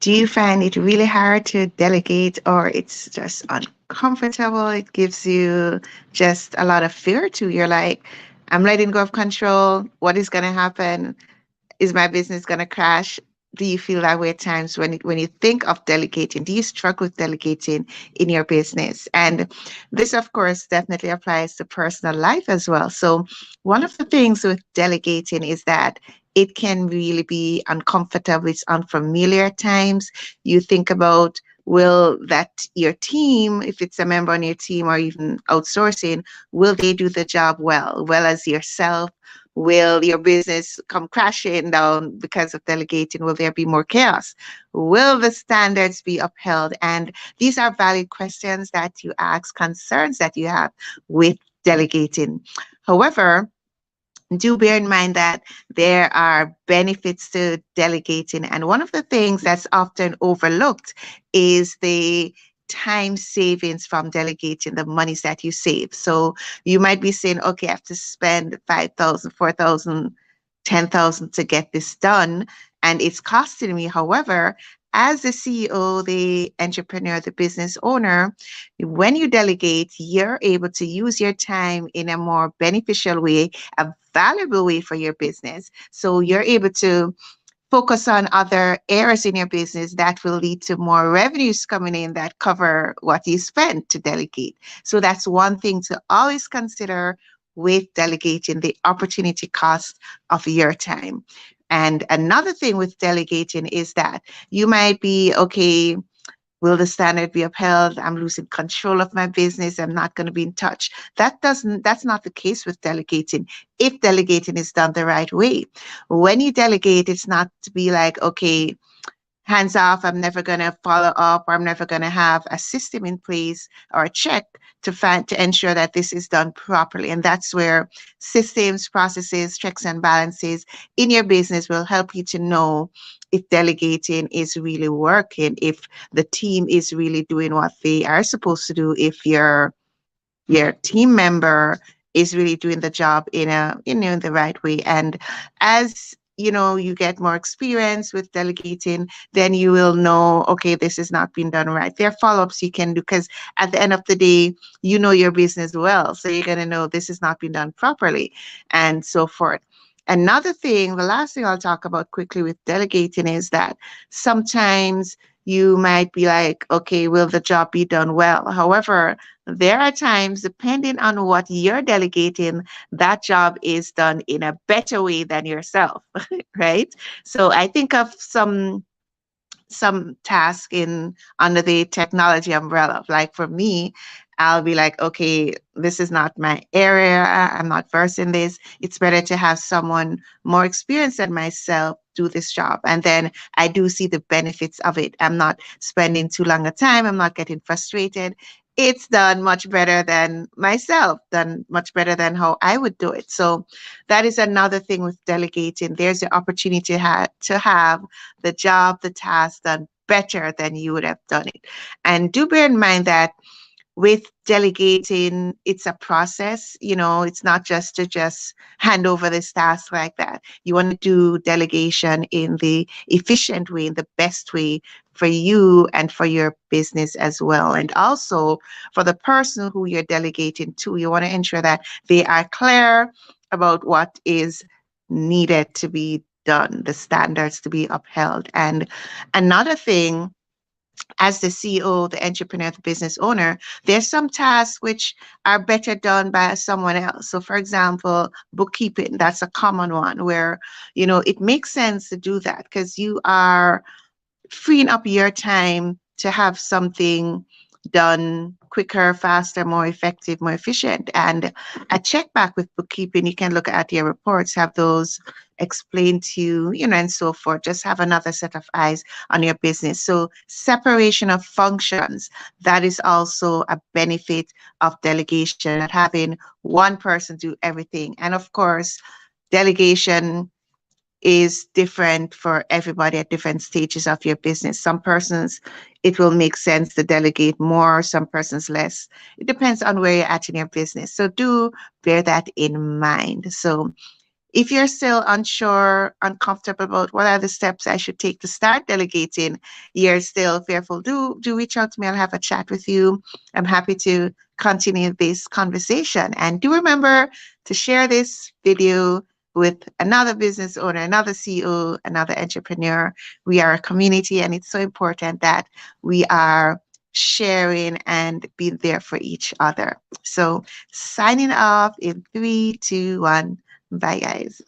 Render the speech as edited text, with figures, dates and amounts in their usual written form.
Do you find it really hard to delegate, or it's just uncomfortable? It gives you just a lot of fear too. You're like, I'm letting go of control. What is going to happen? Is my business going to crash? Do you feel that way at times when you think of delegating? Do you struggle with delegating in your business? And this, of course, definitely applies to personal life as well. So one of the things with delegating is that it can really be uncomfortable. It's unfamiliar at times. You think about, will that your team, if it's a member on your team or even outsourcing, will they do the job well as yourself? Will your business come crashing down because of delegating? Will there be more chaos? Will the standards be upheld? And these are valid questions that you ask, concerns that you have with delegating. However, do bear in mind that there are benefits to delegating. And one of the things that's often overlooked is the time savings from delegating, the monies that you save. So you might be saying, okay, I have to spend 5,000, 4,000, 10,000 to get this done, and it's costing me. However, as the CEO, the entrepreneur, the business owner, when you delegate, you're able to use your time in a more beneficial way, a valuable way for your business. So you're able to focus on other areas in your business that will lead to more revenues coming in that cover what you spent to delegate. So that's one thing to always consider with delegating, the opportunity cost of your time. And another thing with delegating is that you might be, okay, will the standard be upheld? I'm losing control of my business. I'm not going to be in touch. That's not the case with delegating. If delegating is done the right way, when you delegate, it's not to be like, okay, hands off, I'm never going to follow up, or I'm never going to have a system in place or a check to ensure that this is done properly. And that's where systems, processes, checks and balances in your business will help you to know if delegating is really working, if the team is really doing what they are supposed to do, if your team member is really doing the job in in the right way. And as you get more experience with delegating, then you will know, okay, this is not being done right. There are follow-ups you can do, because at the end of the day, you know your business well, so you're going to know this is not being done properly, and so forth. Another thing, the last thing I'll talk about quickly with delegating is that sometimes you might be like, okay, will the job be done well? However, there are times, depending on what you're delegating, that job is done in a better way than yourself, right? So I think of some task in under the technology umbrella. Like for me, I'll be like, okay, this is not my area. I'm not versed in this. It's better to have someone more experienced than myself do this job. And then I do see the benefits of it. I'm not spending too long a time. I'm not getting frustrated. It's done much better than myself, done much better than how I would do it. So that is another thing with delegating. There's the opportunity to have the job, the task done better than you would have done it. And do bear in mind that with delegating, it's a process. It's not just hand over this task like that. You want to do delegation in the efficient way, in the best way for you and for your business as well. And also for the person who you're delegating to, you want to ensure that they are clear about what is needed to be done, the standards to be upheld. And another thing, as the CEO, the entrepreneur, the business owner, there's some tasks which are better done by someone else. So, for example, bookkeeping, that's a common one where, it makes sense to do that because you are freeing up your time to have something done quicker, faster, more effective, more efficient. And a check back with bookkeeping, you can look at your reports, have those explained to you, and so forth. Just have another set of eyes on your business. So separation of functions, that is also a benefit of delegation, not having one person do everything. And of course, delegation is different for everybody at different stages of your business. Some persons, it will make sense to delegate more, some persons less. It depends on where you're at in your business. So do bear that in mind. So If you're still unsure, uncomfortable about what are the steps I should take to start delegating, you're still fearful, do reach out to me. I'll have a chat with you. I'm happy to continue this conversation. And do remember to share this video with another business owner, another CEO, another entrepreneur. We are a community, and it's so important that we are sharing and being there for each other. So signing off in 3, 2, 1. Bye, guys.